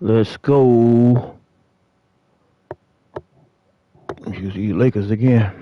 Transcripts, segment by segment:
Let's go. You see Lakers again.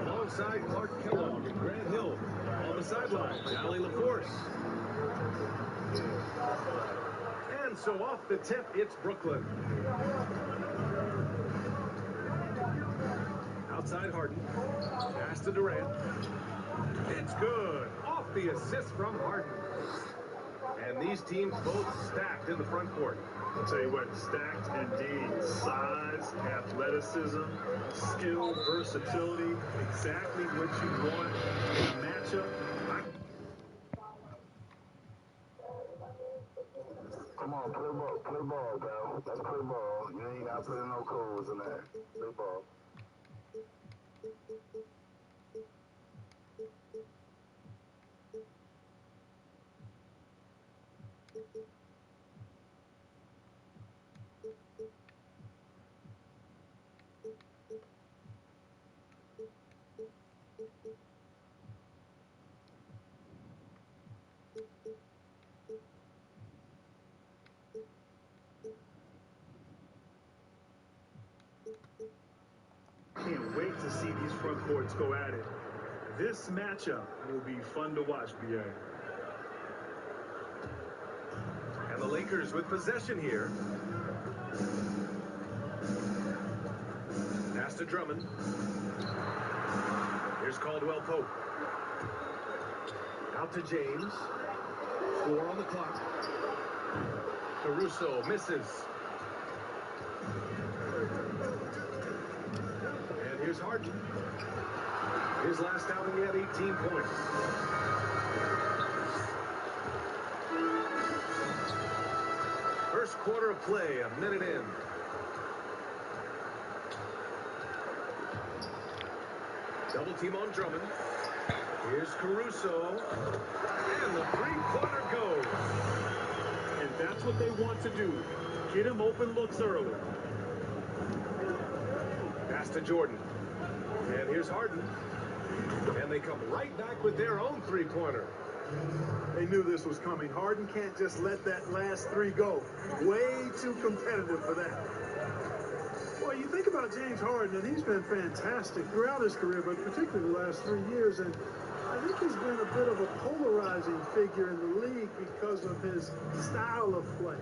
Alongside Clark Kellogg and Grant Hill. On the sidelines, Ali LaForce. And so off the tip, it's Brooklyn. Outside Harden. Pass to Durant. It's good. Off the assist from Harden. And these teams both stacked in the front court. I'll tell you what, stacked indeed. Size, athleticism, skill, versatility, exactly what you want in a matchup. Come on, play ball, bro. Let's play ball. You ain't got to put in no codes in there. Play ball. Can't wait to see these front courts go at it. This matchup will be fun to watch, BA. And the Lakers with possession here. Pass to Drummond. Here's Caldwell Pope. Out to James. 4 on the clock. Caruso misses. And here's Harden. His last outing, he had 18 points. First quarter of play, a minute in. Double team on Drummond. Here's Caruso. And the three-pointer goes. And that's what they want to do. Get him open looks early. Pass to Jordan. And here's Harden. And they come right back with their own three-pointer. They knew this was coming. Harden can't just let that last three go. Way too competitive for that. Well, you think about James Harden, and he's been fantastic throughout his career, but particularly the last 3 years. And I think he's been a bit of a polarizing figure in the league because of his style of play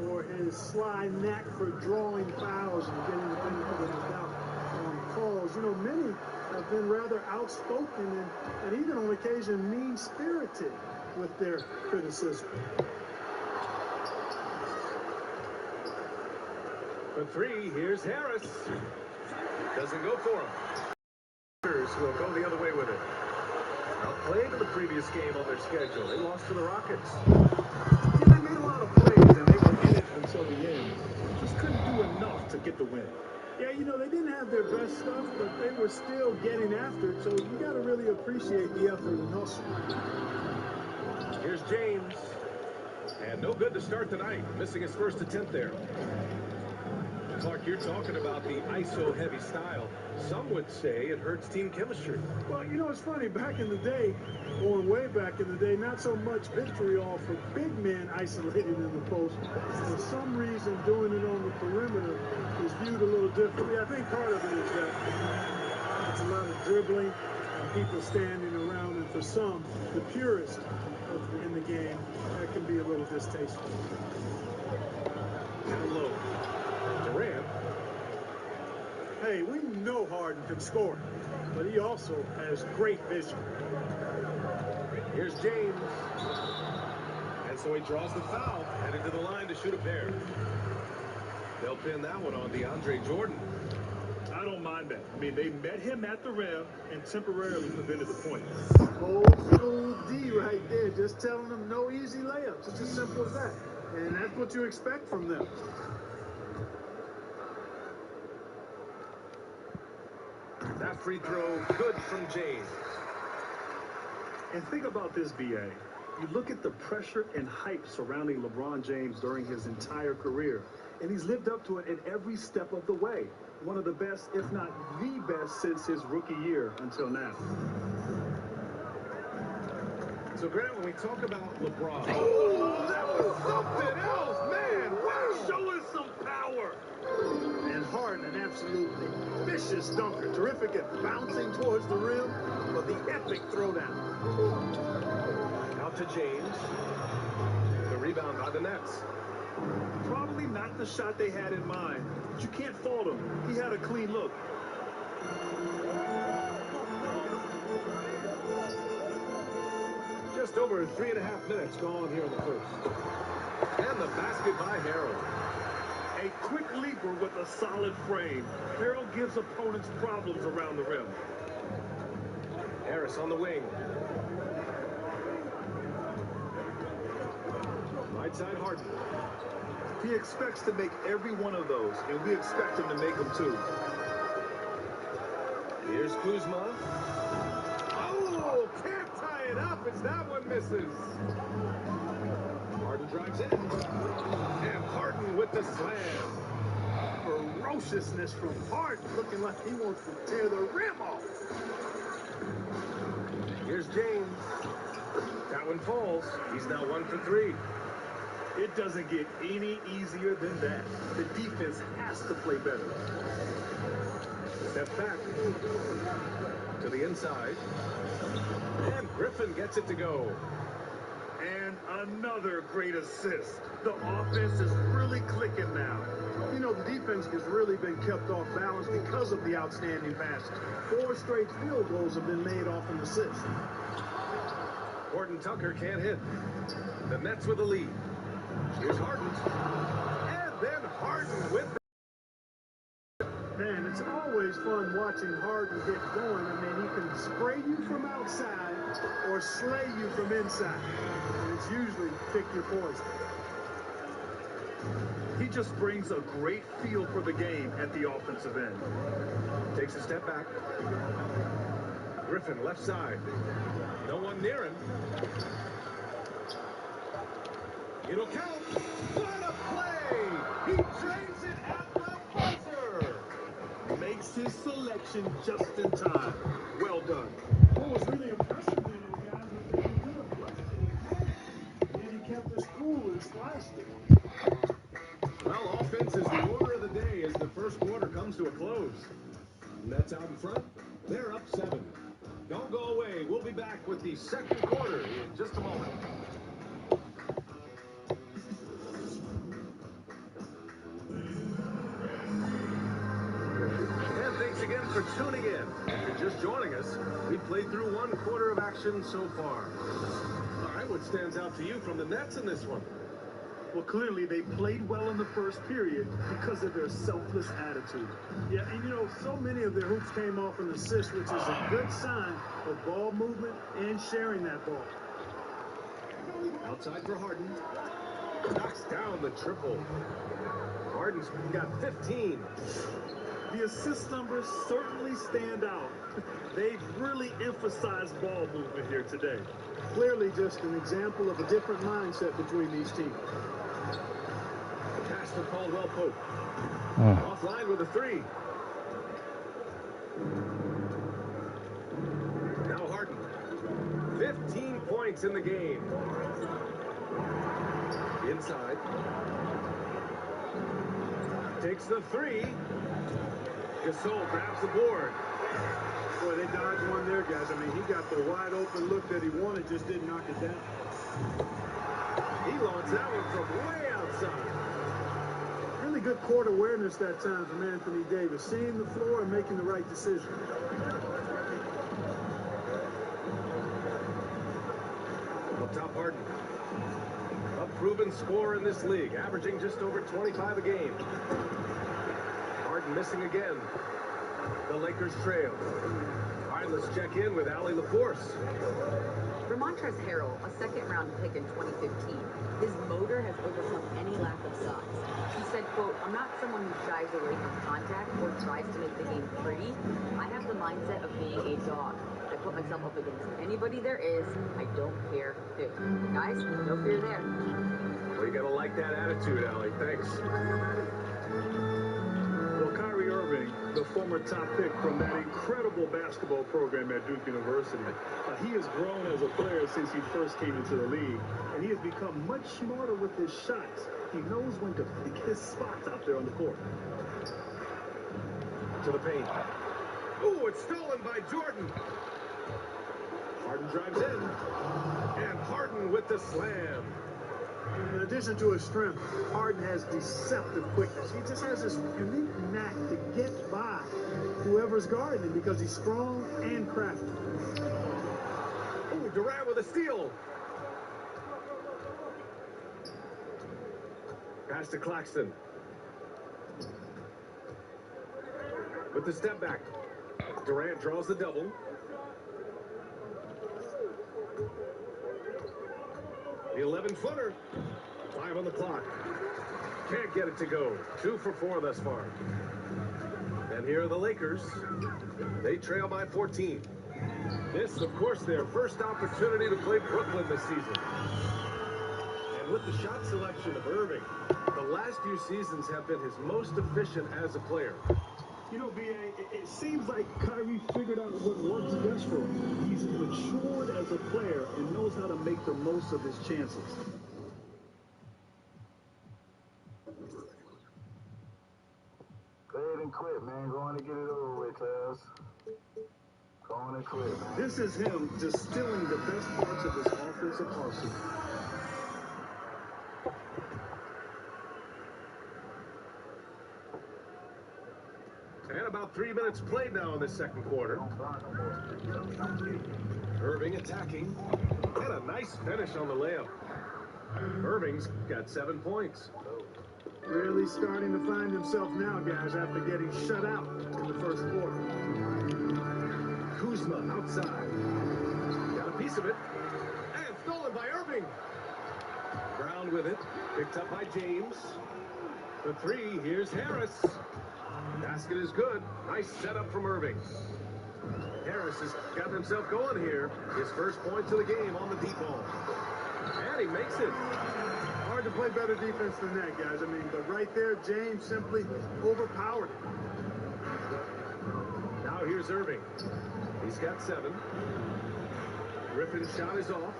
or his sly knack for drawing fouls and getting the benefit of the doubt on calls. You know, many have been rather outspoken and even on occasion mean-spirited with their criticism. For three, here's Harris. Doesn't go for him. Will go the other way with it. Outplayed in the previous game on their schedule. They lost to the Rockets. Yeah, they made a lot of plays, and they were in it until the end. Just couldn't do enough to get the win. Yeah, you know, they didn't have their best stuff, but they were still getting after it, so you got to really appreciate the effort and hustle. Here's James. And no good to start tonight. Missing his first attempt there. Clark, you're talking about the ISO-heavy style. Some would say it hurts team chemistry. Well, you know, it's funny. Back in the day, going way back in the day, not so much victory off of big men isolated in the post. For some reason, doing it on the perimeter is viewed a little differently. I think part of it is that it's a lot of dribbling and people standing around. And for some, the purest in the game, that can be a little distasteful. Down low. Durant. Hey, we know Harden can score, but he also has great vision. Here's James. And so he draws the foul, headed to the line to shoot a pair. They'll pin that one on DeAndre Jordan. I don't mind that. I mean, they met him at the rim and temporarily prevented the point. Old school D right there, just telling them no easy layups. It's as simple as that. And that's what you expect from them. That free throw, good from James. And think about this, BA. You look at the pressure and hype surrounding LeBron James during his entire career, and he's lived up to it in every step of the way. One of the best, if not the best, since his rookie year until now. So, Grant, when we talk about LeBron... Oh, that was something else, man! Wow! Show us some power! And Harden, an absolutely vicious dunker. Terrific at bouncing towards the rim, but the epic throwdown. Out to James. The rebound by the Nets. Probably not the shot they had in mind, but you can't fault him. He had a clean look. Just over 3.5 minutes gone here in the first. And the basket by Harrell. A quick leaper with a solid frame. Harrell gives opponents problems around the rim. Harris on the wing. Right side Harden. He expects to make every one of those, and we expect him to make them too. Here's Kuzma. Oh, can't tie it up as that one misses. Harden drives in. And Harden with the slam. Ferociousness from Harden, looking like he wants to tear the rim off. Here's James. That one falls. He's now 1 for 3. It doesn't get any easier than that. The defense has to play better. Step back to the inside. And Griffin gets it to go. And another great assist. The offense is really clicking now. You know, the defense has really been kept off balance because of the outstanding passes. 4 straight field goals have been made off an assist. Horton Tucker can't hit. The Nets with the lead. Here's Harden. And then Harden with the... Man, it's always fun watching Harden get going. I mean, he can spray you from outside or slay you from inside. And it's usually pick your poison. He just brings a great feel for the game at the offensive end. Takes a step back. Griffin left side. No one near him. It'll count. What a play! He drains it at the buzzer. Makes his selection just in time. Well done. What was really impressive to those guys was they could have played. And he kept his cool and splashed it. Well, offense is the order of the day as the first quarter comes to a close. Nets out in front. They're up 7. Don't go away. We'll be back with the second quarter in just a moment. And thanks again for tuning in. If you're just joining us, we've played through 1 quarter of action so far. All right, what stands out to you from the Nets in this one? Well, clearly they played well in the first period because of their selfless attitude. Yeah, and you know, so many of their hoops came off an assist, which is a good sign of ball movement and sharing that ball. Outside for Harden. Knocks down the triple. Harden's got 15. The assist numbers certainly stand out. They've really emphasized ball movement here today. Clearly just an example of a different mindset between these teams. Pass for Caldwell Pope. Offline with a 3. Now Harden. 15 points in the game. Inside. Takes the 3. Gasol grabs the board. Boy, they dodged one there, guys. I mean, he got the wide open look that he wanted, just didn't knock it down. He launched that one from way outside. Really good court awareness that time from Anthony Davis, seeing the floor and making the right decision. Up top, Harden. A proven scorer in this league, averaging just over 25 a game. Harden missing again. The Lakers trail. All right, let's check in with Allie LaForce. Montrezl Harrell, a second-round pick in 2015, his motor has overcome any lack of size. He said, quote, "I'm not someone who shies away from contact or tries to make the game pretty. I have the mindset of being a dog. I put myself up against anybody there is. I don't care who." Guys, no fear there. Well, you gotta like that attitude, Allie. Thanks. Well, Kyrie Irving, the former top pick from that incredible basketball program at Duke University, he has grown as a player since he first came into the league, and he has become much smarter with his shots. He knows when to pick his spots out there on the court. To the paint. Ooh, it's stolen by Jordan. Harden drives in. And Harden with the slam. In addition to his strength, Harden has deceptive quickness. He just has this unique knack to get by whoever's guarding him because he's strong and crafty. Ooh, Durant with a steal. Pass to Claxton. With the step back. Durant draws the double. The 11-footer. 5 on the clock. Can't get it to go. 2 for 4 thus far. And here are the Lakers. They trail by 14. This, of course, their first opportunity to play Brooklyn this season. And with the shot selection of Irving, the last few seasons have been his most efficient as a player. You know, B.A., it seems like Kyrie figured out what works best for him. He's matured as a player and knows how to make the most of his chances. Go ahead and quit, man. Go on and get it over with, cuz. Go on and quit, man. This is him distilling the best parts of his offensive arsenal. And about 3 minutes played now in the second quarter. Irving attacking. And a nice finish on the layup. Irving's got 7 points. Really starting to find himself now, guys, after getting shut out in the first quarter. Kuzma outside. Got a piece of it. And stolen by Irving. Brown with it. Picked up by James. The 3, here's Harris. Basket is good. Nice setup from Irving. Harris has got himself going here. His first points of the game on the deep ball. And he makes it. Hard to play better defense than that, guys. I mean, but right there, James simply overpowered it. Now here's Irving. He's got 7. Griffin's shot is off.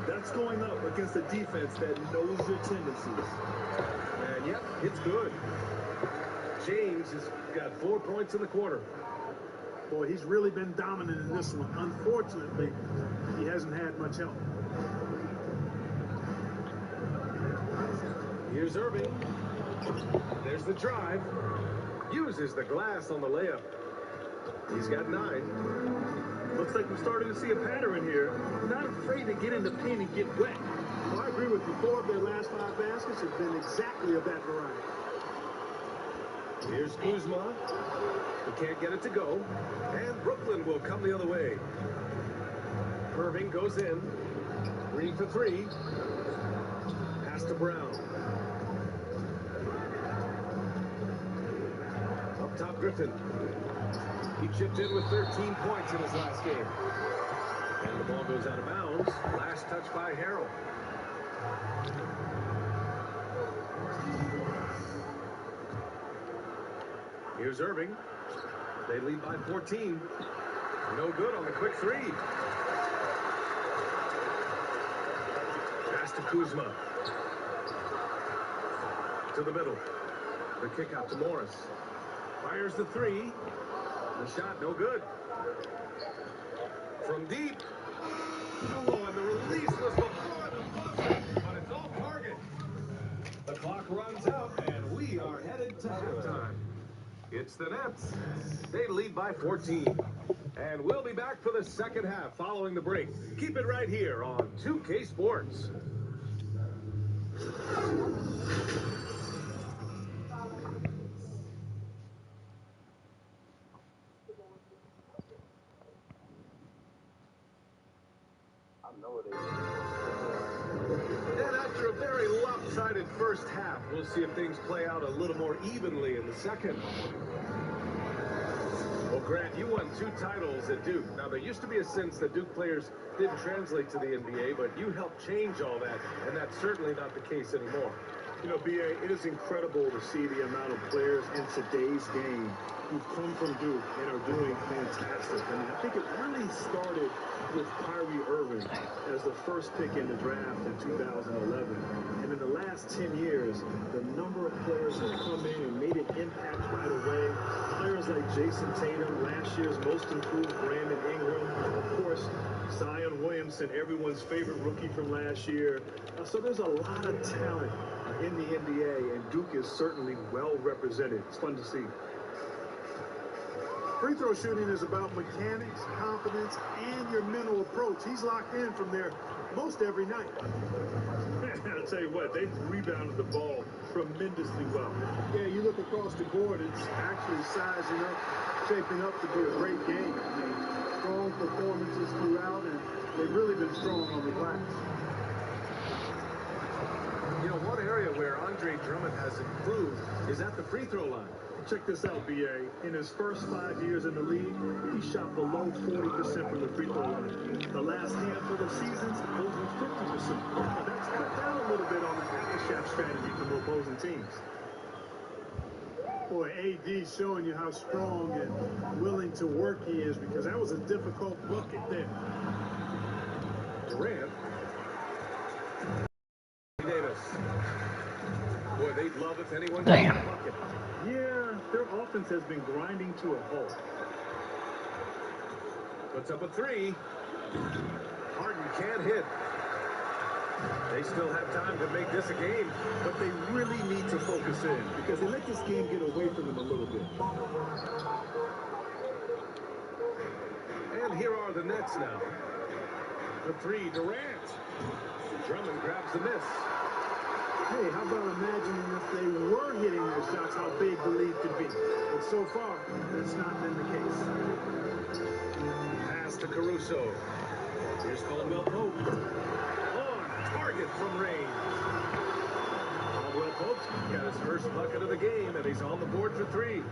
That's going up against a defense that knows your tendencies. And yep, it's good. James has got 4 points in the quarter. Boy, he's really been dominant in this one. Unfortunately, he hasn't had much help. Here's Irving. There's the drive. Uses the glass on the layup. He's got 9. Looks like we're starting to see a pattern here. Not afraid to get in the paint and get wet. Well, I agree with you. 4 of their last 5 baskets have been exactly of that variety. Here's Kuzma. He can't get it to go. And Brooklyn will come the other way. Irving goes in. Green for 3. Pass to Brown. Up top, Griffin. He chipped in with 13 points in his last game. And the ball goes out of bounds. Last touch by Harrell. Here's Irving. They lead by 14. No good on the quick 3. Pass to Kuzma. To the middle. The kick out to Morris. Fires the 3. The shot no good. From deep. Oh, and the release was before the buzzer, but it's all target. The clock runs out, and we are headed to halftime. It's the Nets. They lead by 14. And we'll be back for the second half following the break. Keep it right here on 2K Sports. first half. We'll see if things play out a little more evenly in the second. Well, Grant, you won 2 titles at Duke. Now, there used to be a sense that Duke players didn't translate to the NBA, but you helped change all that, and that's certainly not the case anymore. You know, B.A., it is incredible to see the amount of players in today's game who've come from Duke and are doing fantastic. I mean, I think it really started with Kyrie Irving as the first pick in the draft in 2011. And in the last 10 years, the number of players who have come in and made an impact right away. Players like Jason Tatum, last year's most improved Brandon Ingram, of course, Zion Williamson, everyone's favorite rookie from last year. So there's a lot of talent in the NBA, and Duke is certainly well represented. It's fun to see. Free throw shooting is about mechanics, confidence, and your mental approach. He's locked in from there most every night. I'll tell you what, they've rebounded the ball tremendously well. Yeah, you look across the board, it's actually sizing up, shaping up to be a great game. I mean, strong performances throughout, and they've really been strong on the glass. You know, one area where Andre Drummond has improved is at the free throw line. Check this out, B.A. In his first 5 years in the league, he shot below 40% from the free throw line. The last handful of seasons, over 50%. Now, that's cut down a little bit on the after-shot strategy from opposing teams. Boy, AD showing you how strong and willing to work he is, because that was a difficult bucket there. Durant. Davis. Boy, they'd love if anyone could get a bucket. Yeah, their offense has been grinding to a halt. Puts up a 3. Harden can't hit. They still have time to make this a game, But they really need to focus in because they let this game get away from them a little bit. and here are the Nets now. The 3, Durant. Drummond grabs the miss. Hey, how about imagining if they were hitting their shots, how big the lead could be? But so far, that's not been the case. Pass to Caruso. Here's Caldwell Pope. On target from range. Caldwell Pope got his first bucket of the game, and he's on the board for 3.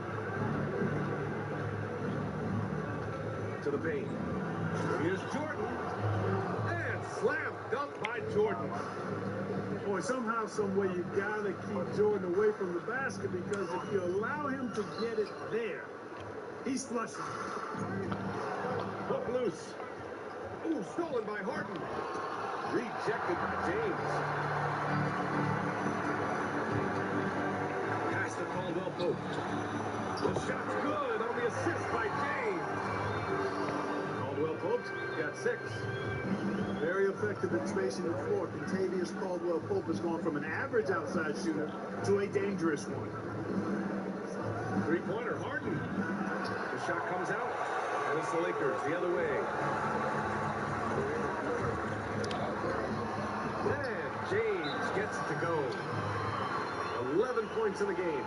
To the paint. Here's Jordan. And slam dunk by Jordan. Boy, somehow, some way, you gotta keep Jordan away from the basket, because if you allow him to get it there, he's flushing. Hook loose. Ooh, stolen by Harden. Rejected by James. Pass to Caldwell Pope. The shot's good on the assist by James. Caldwell Pope got 6. Very effective in spacing the floor. Contavious Caldwell Pope has gone from an average outside shooter to a dangerous one. 3-pointer, Harden. The shot comes out, and it's the Lakers the other way. And James gets it to go. 11 points in the game.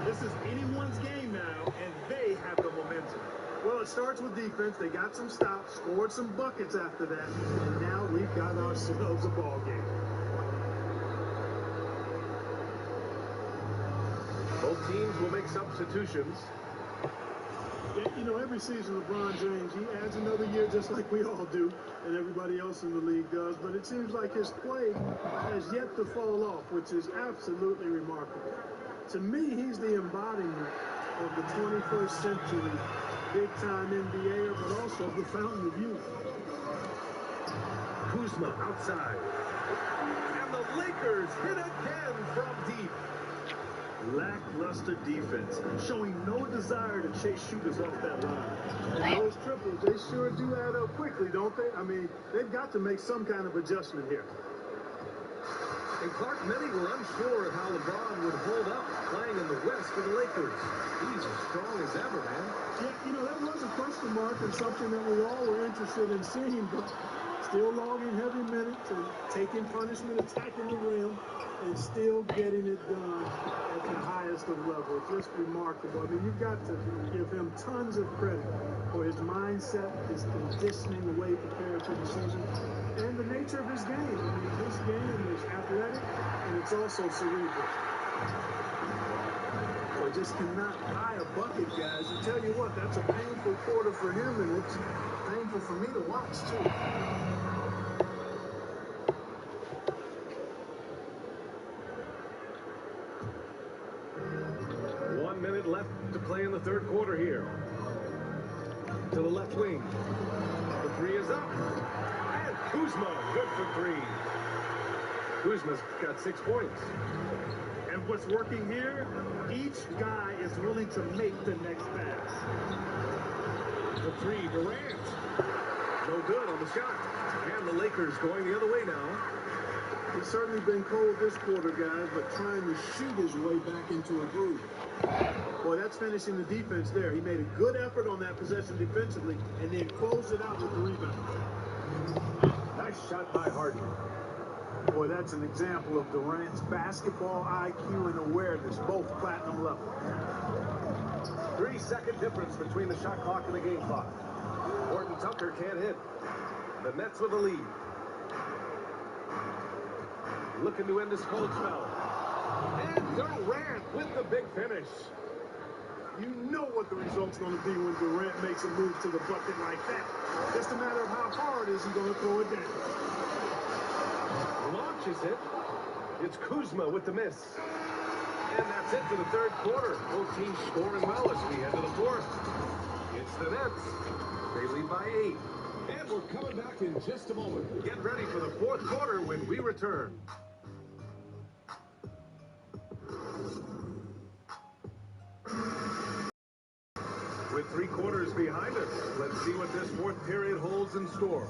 This is anyone's game now, and they have the momentum. Well, it starts with defense. They got some stops, scored some buckets after that, and now we've got ourselves a ball game. Both teams will make substitutions. Yeah, you know, every season LeBron James, he adds another year just like we all do, and everybody else in the league does, but it seems like his play has yet to fall off, which is absolutely remarkable. To me, he's the embodiment of the 21st century big-time NBAer, but also the fountain of youth. Kuzma outside. And the Lakers hit again from deep. Lackluster defense, showing no desire to chase shooters off that line. And those triples, they sure do add up quickly, don't they? I mean, they've got to make some kind of adjustment here. And Clark, many were unsure of how LeBron would hold up playing in the West for the Lakers. He's as strong as ever, man. Yeah, you know, that was a question mark and something that we all were interested in seeing, but Still logging heavy minutes and taking punishment, attacking the rim, and still getting it done at the highest of levels. Just remarkable. I mean, you've got to give him tons of credit for his mindset, his conditioning, the way he prepared for the season, and the nature of his game. I mean, his game is athletic, and it's also cerebral. Well, just cannot buy a bucket, guys. I tell you what, that's a painful quarter for him, and it's painful for me to watch, too. 1 minute left to play in the third quarter here. To the left wing. The three is up. And Kuzma, good for three. Kuzma's got 6 points. And what's working here, each guy is willing to make the next pass. The three, Durant. No good on the shot. And the Lakers going the other way now. He's certainly been cold this quarter, guys, but trying to shoot his way back into a groove. Boy, that's finishing the defense there. He made a good effort on that possession defensively and then closed it out with the rebound. Nice shot by Harden. Boy, that's an example of Durant's basketball IQ and awareness, both platinum level. 3-second difference between the shot clock and the game clock. Horton Tucker can't hit. The Nets with a lead. Looking to end this cold spell. And Durant with the big finish. You know what the result's going to be when Durant makes a move to the bucket like that. Just a matter of how hard is he going to throw it down. Launches it. It's Kuzma with the miss. And that's it for the third quarter. Both teams scoring well as we head to the fourth. It's the Nets. They lead by 8. And we're coming back in just a moment. Get ready for the fourth quarter when we return. With 3 quarters behind us, let's see what this fourth period holds in store.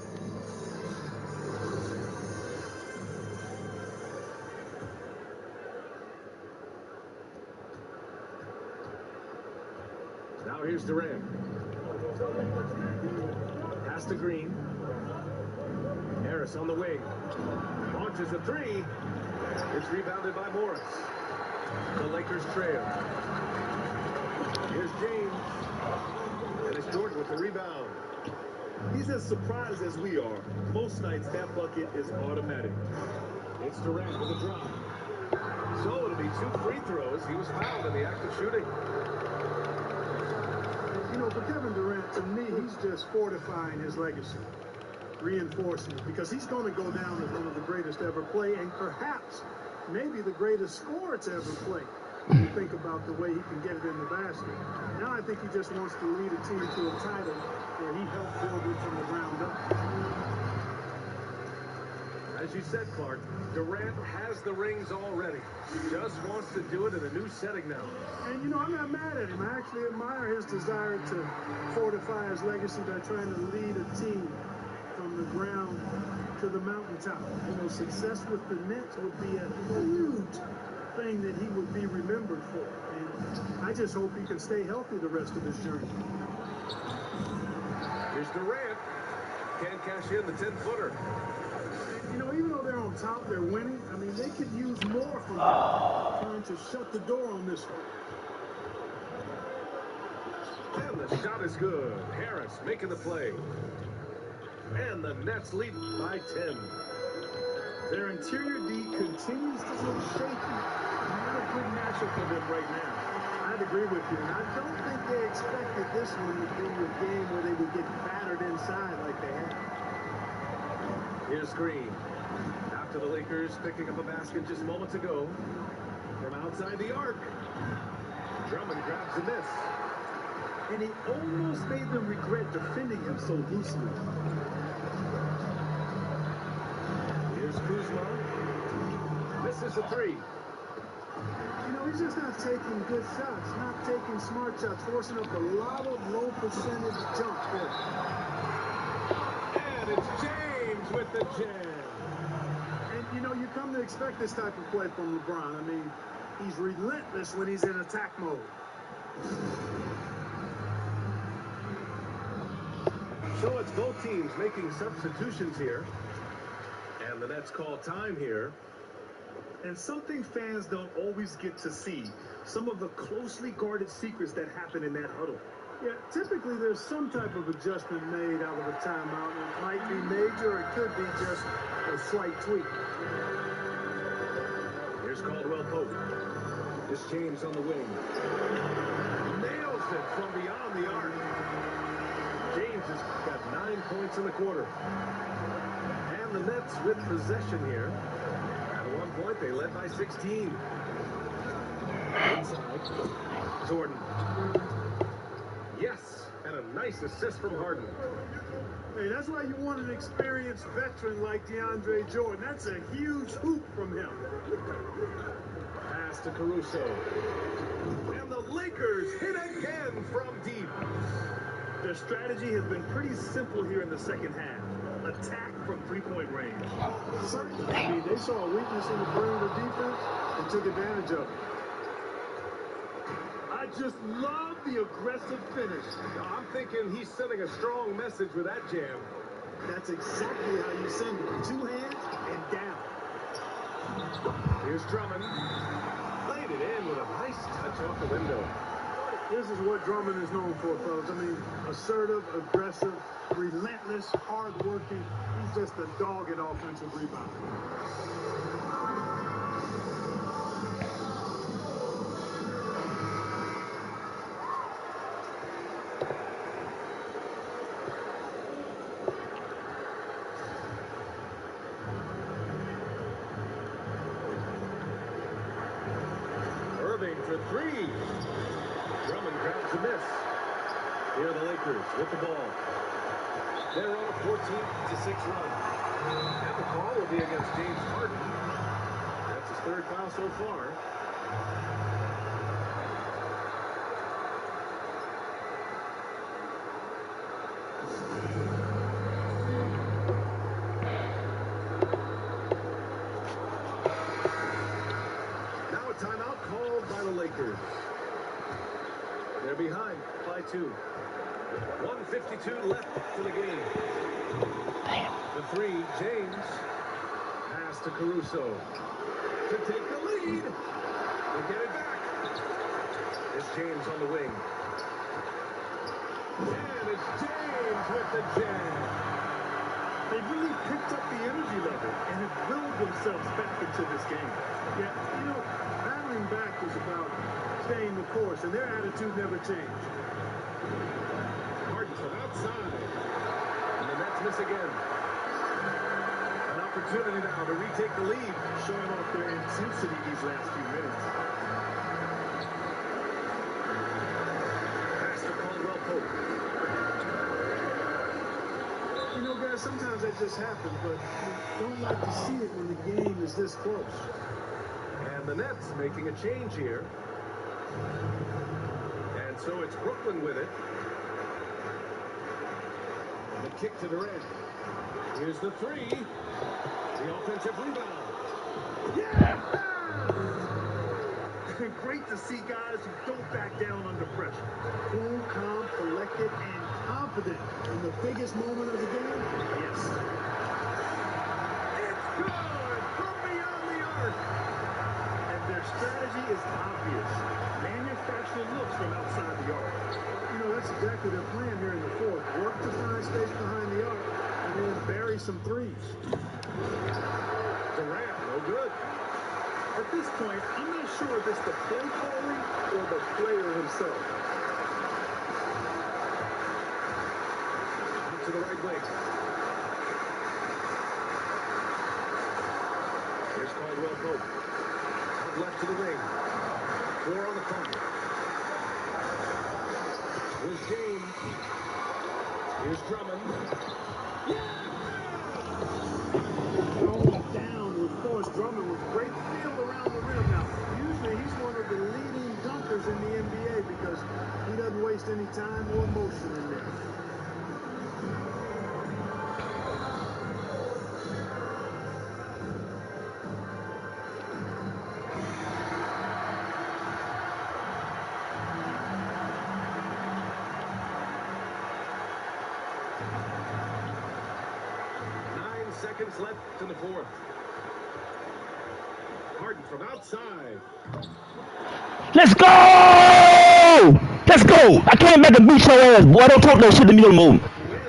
Now here's Durant. Pass to Green. Harris on the wing. Launches a three. It's rebounded by Morris. The Lakers trail. Here's James. And it's Jordan with the rebound. He's as surprised as we are. Most nights that bucket is automatic. It's Durant with a drop. So it'll be 2 free throws. He was fouled in the act of shooting. You know, for Kevin Durant, to me, he's just fortifying his legacy, reinforcing it, because he's going to go down as one of the greatest to ever play, and perhaps maybe the greatest scorer to ever play. When you think about the way he can get it in the basket. Now I think he just wants to lead a team to a title where he helped build it from the ground up. As you said, Clark, Durant has the rings already. He just wants to do it in a new setting now. And, you know, I'm not mad at him. I actually admire his desire to fortify his legacy by trying to lead a team from the ground to the mountaintop. You know, success with the Nets would be a huge thing that he would be remembered for. And I just hope he can stay healthy the rest of his journey. Here's Durant. Can't cash in the 10-footer. You know, even though they're on top, they're winning. I mean, they could use more from him, trying to shut the door on this one. And the shot is good. Harris making the play. And the Nets lead by 10. Their interior D continues to look shaky. Not a good matchup for them right now. I'd agree with you. And I don't think they expected this one to be a game where they would get battered inside like they have. Here's Green. After the Lakers picking up a basket just moments ago. From outside the arc. Drummond grabs a miss. And he almost made them regret defending him so loosely. Here's Kuzma. Misses a three. You know, he's just not taking good shots, not taking smart shots, forcing up a lot of low percentage jump there. And it's James with the jam. And, you know, you come to expect this type of play from LeBron. I mean, he's relentless when he's in attack mode. So it's both teams making substitutions here. And the Nets call time here. And something fans don't always get to see, some of the closely guarded secrets that happen in that huddle. Yeah, typically there's some type of adjustment made out of a timeout. It might be major, or it could be just a slight tweak. Here's Caldwell Pope. This James on the wing. Nails it from beyond the arc. James has got 9 points in the quarter. And the Nets with possession here. At one point, they led by 16. Inside. Jordan. Yes, and a nice assist from Harden. Hey, that's why you want an experienced veteran like DeAndre Jordan. That's a huge hoop from him. Pass to Caruso. And the Lakers hit again from deep. Their strategy has been pretty simple here in the second half. Attack from three-point range. Certainly. I mean, they saw a weakness in the perimeter defense and took advantage of it. I just love the aggressive finish. I'm thinking he's sending a strong message with that jam. That's exactly how you send it. Two hands and down. Here's Drummond. Played it in with a nice touch off the window. This is what Drummond is known for, folks. I mean, assertive, aggressive, relentless, hard-working. He's just a dog at offensive rebound. Irving for three. Drummond grabs the miss. Here are the Lakers with the ball. They're on a 14-6 run. And the call will be against James Harden. That's his third foul so far. Now a timeout called by the Lakers. They're behind by 2. 1:52 left in the game. The three, James. Pass to Caruso. To take the lead. They get it back. It's James on the wing. And it's James with the jam. They really picked up the energy level and have willed themselves back into this game. Yeah, you know, battling back was about staying the course, and their attitude never changed. Harden from outside. And the Nets miss again. An opportunity now to retake the lead. Showing off their intensity these last few minutes. Pass to Caldwell Pope. You know, guys, sometimes that just happens, but you don't like to see it when the game is this close. And the Nets making a change here. And so it's Brooklyn with it. And the kick to Durant. Here's the three. The offensive rebound. Yeah! Great to see guys who don't back down under pressure. Cool, calm, collected, and confident in the biggest moment of the game. Yes. It's good from beyond the arc. And their strategy is obvious. Manufacture looks from outside the arc. You know, that's exactly their plan here in the fourth. Work to find space behind the arc, and then bury some threes. Durant, no good. At this point, I'm not sure if it's the play calling or the player himself. Out to the right wing. Here's Caldwell Pope. Out left to the wing. 4 on the clock. Here's James. Here's Drummond. Going down with Forrest Drummond with great feel around the rim. Now, usually he's one of the leading dunkers in the NBA because he doesn't waste any time or motion in there. seconds left in the fourth. Harden from outside. Let's go! Let's go! I came back and beat your ass, boy. Don't talk that shit to me no more.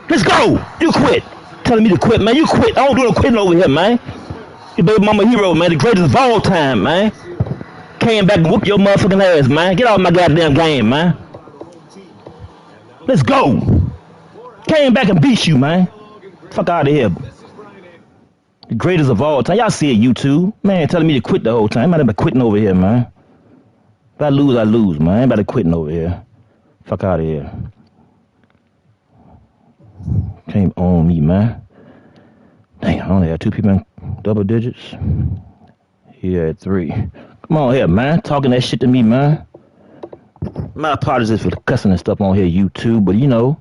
Let's go! You quit. Telling me to quit, man. You quit. I don't do no quitting over here, man. You baby mama hero, man. The greatest of all time, man. Came back and whoop your motherfucking ass, man. Get out of my goddamn game, man. Let's go. Came back and beat you, man. Fuck out of here. The greatest of all time. Y'all see it, YouTube. Man, telling me to quit the whole time. I'm not about quitting over here, man. If I lose, I lose, man. I ain't about to quitting over here. Fuck out of here. Came on me, man. Dang, I only had 2 people in double digits. He had 3. Come on here, man. Talking that shit to me, man. My apologies for the cussing and stuff on here, YouTube. But, you know,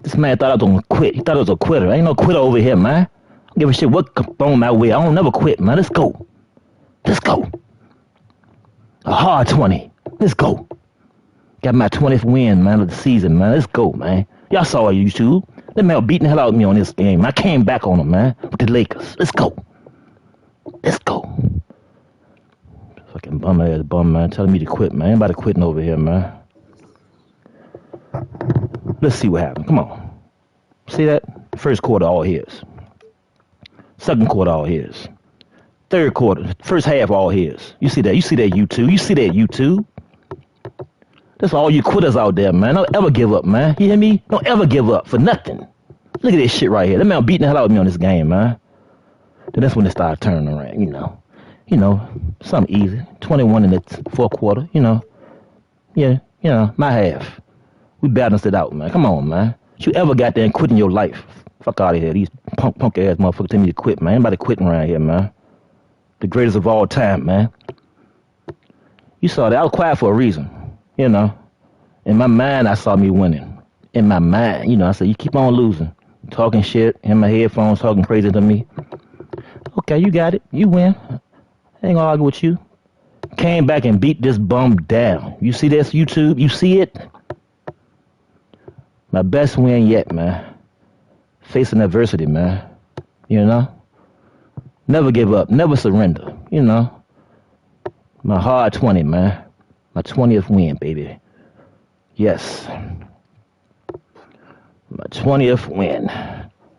this man thought I was going to quit. He thought I was a quitter. Ain't no quitter over here, man. I don't give a shit what comes on my way. I don't never quit, man. Let's go. Let's go. A hard 20. Let's go. Got my 20th win, man, of the season, man. Let's go, man. Y'all saw it, YouTube. That man beating the hell out of me on this game. I came back on him, man, with the Lakers. Let's go. Let's go. Fucking bum, man. Telling me to quit, man. Anybody quitting over here, man. Let's see what happened. Come on. See that? First quarter, all his. Second quarter, all his. Third quarter, first half, all his. You see that? You see that, YouTube? You see that, YouTube? That's all you quitters out there, man. Don't ever give up, man. You hear me? Don't ever give up for nothing. Look at this shit right here. That man beating the hell out of me on this game, man. Then that's when it started turning around, you know. You know, something easy. 21 in the fourth quarter, you know. Yeah, you know, my half. We balanced it out, man. Come on, man. You ever got there and quit in your life? Fuck out of here. These punk ass motherfuckers tell me to quit, man. Anybody quitting around here, man. The greatest of all time, man. You saw that. I was quiet for a reason. You know, in my mind, I saw me winning. In my mind, you know, I said, you keep on losing. Talking shit in my headphones, talking crazy to me. Okay, you got it. You win. I ain't gonna argue with you. Came back and beat this bum down. You see this, YouTube? You see it? My best win yet, man. Facing adversity, man. You know? Never give up. Never surrender. You know? My hard 20, man. My 20th win, baby. Yes. My 20th win.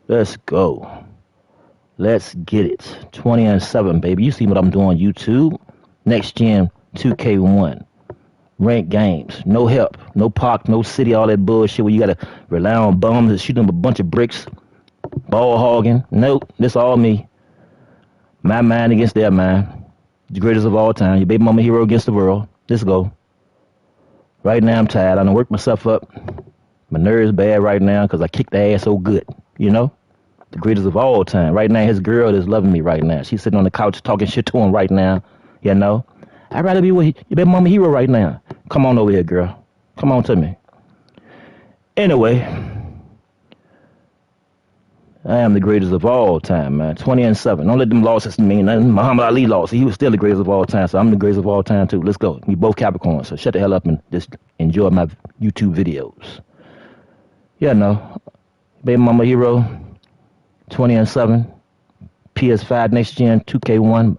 Let's go. Let's get it. 20-7, baby. You see what I'm doing, YouTube. Next gen 2K1. Ranked games. No help. No park. No city. All that bullshit where you got to rely on bums and shoot them a bunch of bricks. Ball hogging. Nope. This all me. My mind against their mind. The greatest of all time. Your baby mama hero against the world. Let's go. Right now I'm tired. I done worked myself up. My nerves bad right now because I kicked the ass so good. You know? The greatest of all time. Right now his girl is loving me right now. She's sitting on the couch talking shit to him right now. You know? I'd rather be with your baby mama hero right now. Come on over here, girl. Come on to me. Anyway. I am the greatest of all time, man. 20-7. Don't let them losses mean nothing. Muhammad Ali lost. He was still the greatest of all time, so I'm the greatest of all time, too. Let's go. We both Capricorns, so shut the hell up and just enjoy my YouTube videos. Yeah, no. Baby mama hero, 20-7. PS5 next gen, 2K1.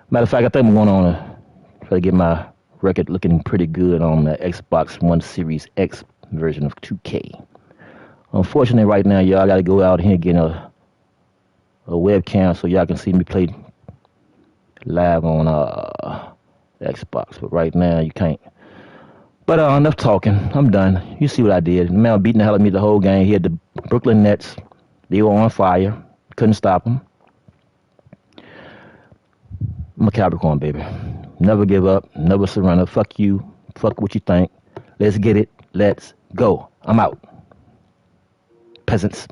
Matter of fact, I think I'm going on to try to get my record looking pretty good on the Xbox One Series X version of 2K. Unfortunately, right now, y'all got to go out here and get a webcam so y'all can see me play live on Xbox. But right now, you can't. But enough talking. I'm done. You see what I did. The man beating the hell out of me the whole game. He had the Brooklyn Nets. They were on fire. Couldn't stop them. I'm a Capricorn, baby. Never give up. Never surrender. Fuck you. Fuck what you think. Let's get it. Let's go. I'm out. Peasants.